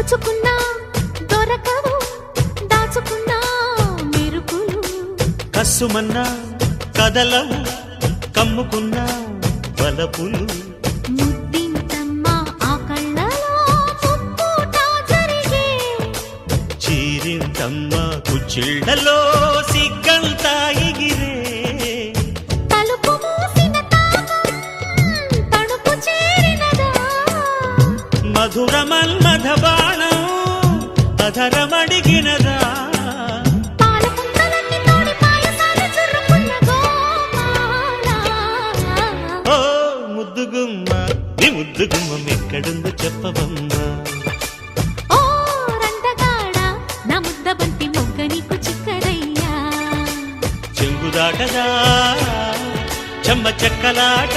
దోచుకున్నా దొరకవు దాచుకున్నా మెరుపులు కస్సుమన్నా కదలవు కమ్ముకున్నా బలపులు ముద్దింతమ్మ ఆ కళ్ళలో ముప్పుట జరిగే చీరింతమ్మ కుచ్చిళ్ళలో సిగ్గంతా ఎగిరే తలుపు మూసిన తాపం తణుకు చేరినదా మధుర మన్మథ బాణం అధరమడిగినదా పాల కుండలన్నీ తోడి పాయసాలు చుర్రుకున్న గోపాల ఓ ముద్దుగుమ్మ నీ ముద్దుగుమ్మం ఎక్కడుందో చెప్పవమ్మా ఓ రందగాడ నా ముద్దబంతి మొగ్గ నీకు చిక్కదయ్యా చెంగుదాటదా చెమ్మ చెక్కలాట